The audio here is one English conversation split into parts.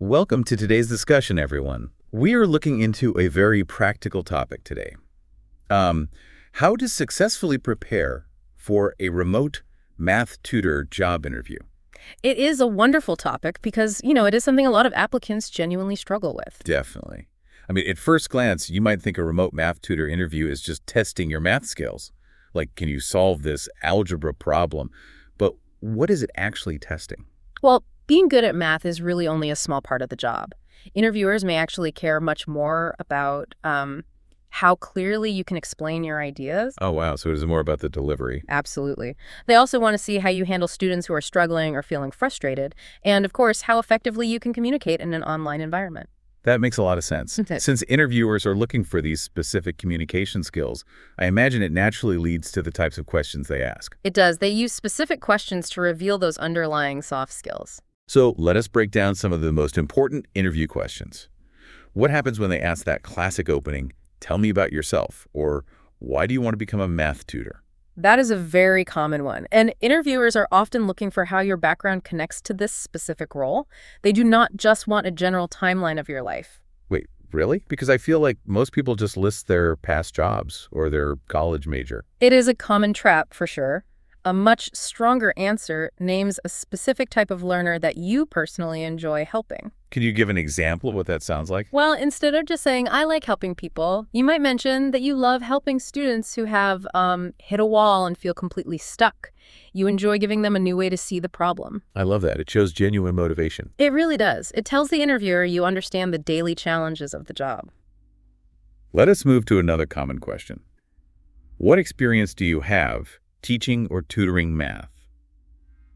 Welcome to today's discussion, everyone. We are looking into a very practical topic today. How to successfully prepare for a remote math tutor job interview. It is a wonderful topic because, it is something a lot of applicants genuinely struggle with. Definitely. I mean, at first glance, you might think a remote math tutor interview is just testing your math skills. Like, can you solve this algebra problem? But what is it actually testing? Well, being good at math is really only a small part of the job. Interviewers may actually care much more about how clearly you can explain your ideas. Oh, wow. So it is more about the delivery. Absolutely. They also want to see how you handle students who are struggling or feeling frustrated, and, of course, how effectively you can communicate in an online environment. That makes a lot of sense. Since interviewers are looking for these specific communication skills, I imagine it naturally leads to the types of questions they ask. It does. They use specific questions to reveal those underlying soft skills. So let us break down some of the most important interview questions. What happens when they ask that classic opening, "Tell me about yourself," or "Why do you want to become a math tutor?" That is a very common one, and interviewers are often looking for how your background connects to this specific role. They do not just want a general timeline of your life. Wait, really? Because I feel like most people just list their past jobs or their college major. It is a common trap, for sure. A much stronger answer names a specific type of learner that you personally enjoy helping. Can you give an example of what that sounds like? Well, instead of just saying, "I like helping people," you might mention that you love helping students who have hit a wall and feel completely stuck. You enjoy giving them a new way to see the problem. I love that. It shows genuine motivation. It really does. It tells the interviewer you understand the daily challenges of the job. Let us move to another common question. What experience do you have teaching or tutoring math?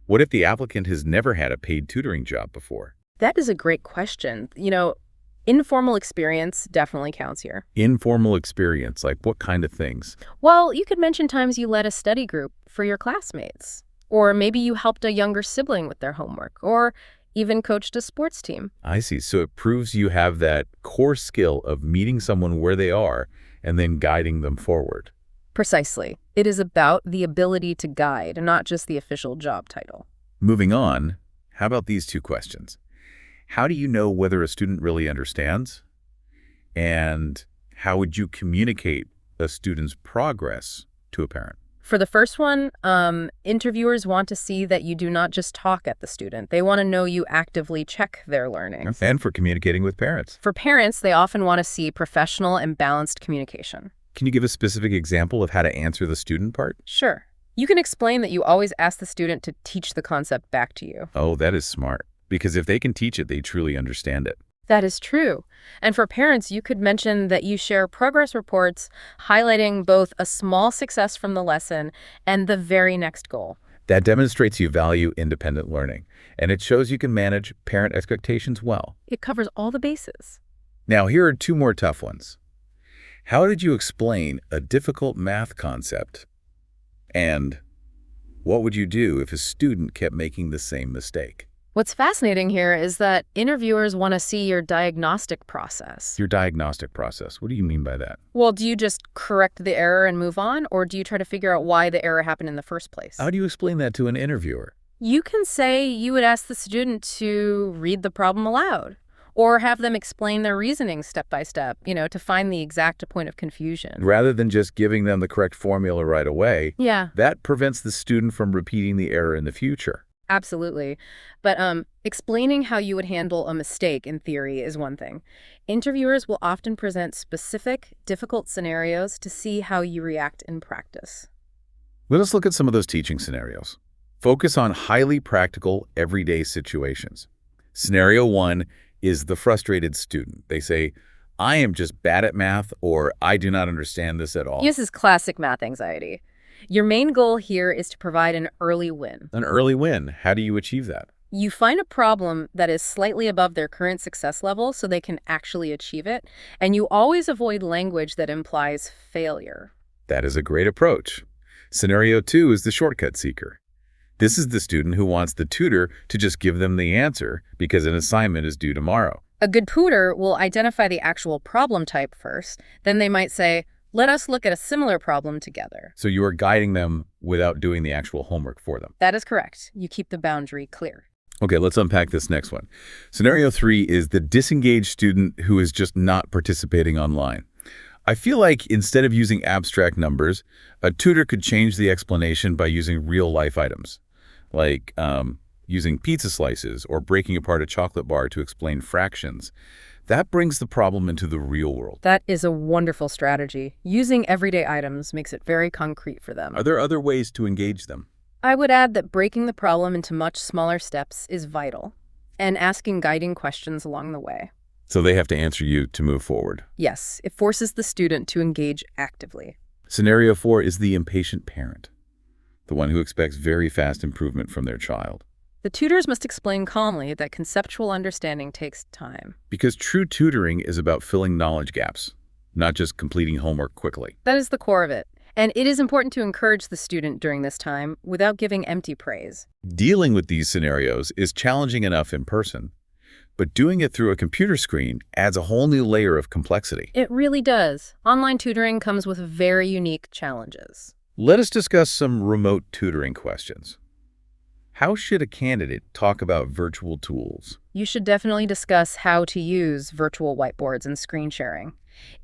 What if the applicant has never had a paid tutoring job before? That is a great question. Informal experience definitely counts here. Informal experience, like what kind of things? Well, you could mention times you led a study group for your classmates, or maybe you helped a younger sibling with their homework, or even coached a sports team. I see. So it proves you have that core skill of meeting someone where they are and then guiding them forward. Precisely. It is about the ability to guide, not just the official job title. Moving on, how about these two questions? How do you know whether a student really understands? And how would you communicate a student's progress to a parent? For the first one, interviewers want to see that you do not just talk at the student. They want to know you actively check their learning. And for communicating with parents. For parents, they often want to see professional and balanced communication. Can you give a specific example of how to answer the student part? Sure. You can explain that you always ask the student to teach the concept back to you. Oh, that is smart. Because if they can teach it, they truly understand it. That is true. And for parents, you could mention that you share progress reports highlighting both a small success from the lesson and the very next goal. That demonstrates you value independent learning, and it shows you can manage parent expectations well. It covers all the bases. Now, here are two more tough ones. How did you explain a difficult math concept? And what would you do if a student kept making the same mistake? What's fascinating here is that interviewers want to see your diagnostic process. Your diagnostic process. What do you mean by that? Well, do you just correct the error and move on, or do you try to figure out why the error happened in the first place? How do you explain that to an interviewer? You can say you would ask the student to read the problem aloud, or have them explain their reasoning step by step, to find the exact point of confusion. Rather than just giving them the correct formula right away, Yeah, that prevents the student from repeating the error in the future. absolutely. But explaining how you would handle a mistake in theory is one thing. Interviewers will often present specific, difficult scenarios to see how you react in practice. Let us look at some of those teaching scenarios. Focus on highly practical, everyday situations. Scenario 1 is the frustrated student. They say, "I am just bad at math," or "I do not understand this at all." This is classic math anxiety. Your main goal here is to provide an early win. An early win. How do you achieve that? You find a problem that is slightly above their current success level so they can actually achieve it, and you always avoid language that implies failure. That is a great approach. Scenario 2 is the shortcut seeker. This is the student who wants the tutor to just give them the answer because an assignment is due tomorrow. A good tutor will identify the actual problem type first. Then they might say, "Let us look at a similar problem together." So you are guiding them without doing the actual homework for them. That is correct. You keep the boundary clear. Okay, let's unpack this next one. Scenario 3 is the disengaged student who is just not participating online. I feel like instead of using abstract numbers, a tutor could change the explanation by using real-life items, like using pizza slices or breaking apart a chocolate bar to explain fractions. That brings the problem into the real world. That is a wonderful strategy. Using everyday items makes it very concrete for them. Are there other ways to engage them? I would add that breaking the problem into much smaller steps is vital, and asking guiding questions along the way. So they have to answer you to move forward. Yes, it forces the student to engage actively. Scenario 4 is the impatient parent, the one who expects very fast improvement from their child. The tutors must explain calmly that conceptual understanding takes time. Because true tutoring is about filling knowledge gaps, not just completing homework quickly. That is the core of it. And it is important to encourage the student during this time without giving empty praise. Dealing with these scenarios is challenging enough in person, but doing it through a computer screen adds a whole new layer of complexity. It really does. Online tutoring comes with very unique challenges. Let us discuss some remote tutoring questions. How should a candidate talk about virtual tools? You should definitely discuss how to use virtual whiteboards and screen sharing.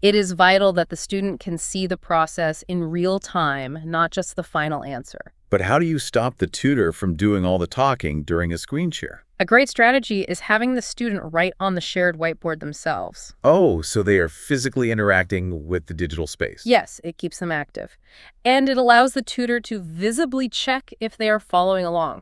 It is vital that the student can see the process in real time, not just the final answer. But how do you stop the tutor from doing all the talking during a screen share? A great strategy is having the student write on the shared whiteboard themselves. Oh, so they are physically interacting with the digital space. Yes, it keeps them active. And it allows the tutor to visibly check if they are following along.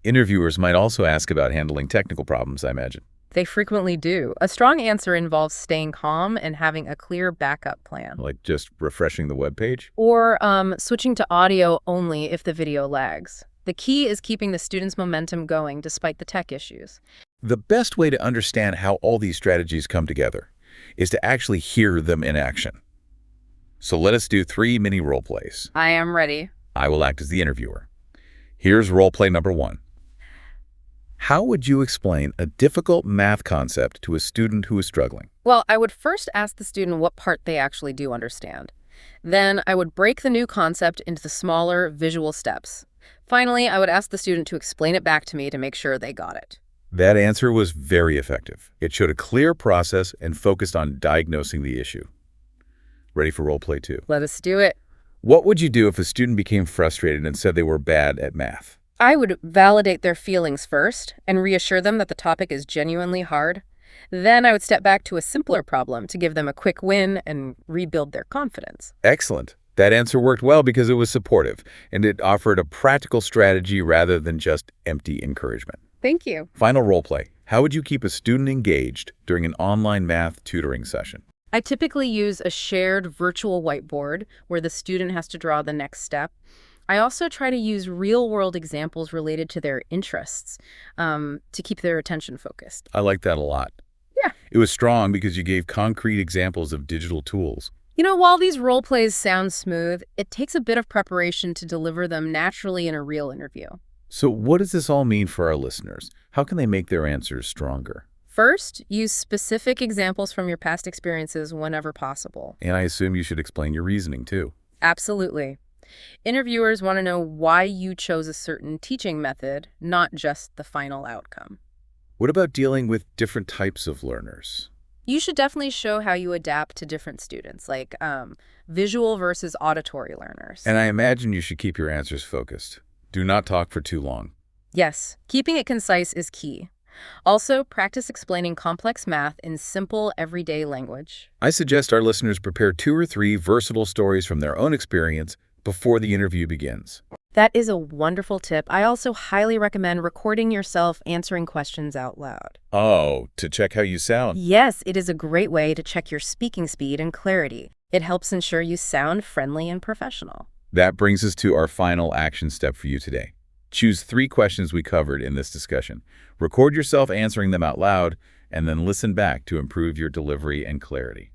Interviewers might also ask about handling technical problems, I imagine. They frequently do. A strong answer involves staying calm and having a clear backup plan. Like just refreshing the web page? Or switching to audio only if the video lags. The key is keeping the student's momentum going despite the tech issues. The best way to understand how all these strategies come together is to actually hear them in action. So let us do 3 mini role plays. I am ready. I will act as the interviewer. Here's role play number 1. How would you explain a difficult math concept to a student who is struggling? Well, I would first ask the student what part they actually do understand. Then I would break the new concept into the smaller visual steps. Finally, I would ask the student to explain it back to me to make sure they got it. That answer was very effective. It showed a clear process and focused on diagnosing the issue. Ready for role play 2? Let us do it. What would you do if a student became frustrated and said they were bad at math? I would validate their feelings first and reassure them that the topic is genuinely hard. Then I would step back to a simpler problem to give them a quick win and rebuild their confidence. Excellent. That answer worked well because it was supportive, and it offered a practical strategy rather than just empty encouragement. Thank you. Final role play. How would you keep a student engaged during an online math tutoring session? I typically use a shared virtual whiteboard where the student has to draw the next step. I also try to use real-world examples related to their interests to keep their attention focused. I like that a lot. Yeah. It was strong because you gave concrete examples of digital tools. You know, while these role plays sound smooth, it takes a bit of preparation to deliver them naturally in a real interview. So what does this all mean for our listeners? How can they make their answers stronger? First, use specific examples from your past experiences whenever possible. And I assume you should explain your reasoning too. Absolutely. Interviewers want to know why you chose a certain teaching method, not just the final outcome. What about dealing with different types of learners? You should definitely show how you adapt to different students, like visual versus auditory learners. And I imagine you should keep your answers focused. Do not talk for too long. Yes, keeping it concise is key. Also, practice explaining complex math in simple, everyday language. I suggest our listeners prepare 2 or 3 versatile stories from their own experience before the interview begins. That is a wonderful tip. I also highly recommend recording yourself answering questions out loud. Oh, to check how you sound. Yes, it is a great way to check your speaking speed and clarity. It helps ensure you sound friendly and professional. That brings us to our final action step for you today. Choose 3 questions we covered in this discussion. Record yourself answering them out loud, and then listen back to improve your delivery and clarity.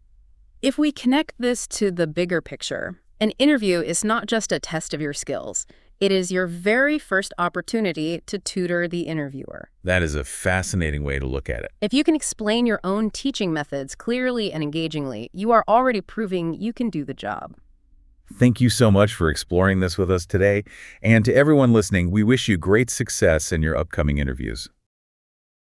If we connect this to the bigger picture, an interview is not just a test of your skills. It is your very first opportunity to tutor the interviewer. That is a fascinating way to look at it. If you can explain your own teaching methods clearly and engagingly, you are already proving you can do the job. Thank you so much for exploring this with us today. And to everyone listening, we wish you great success in your upcoming interviews.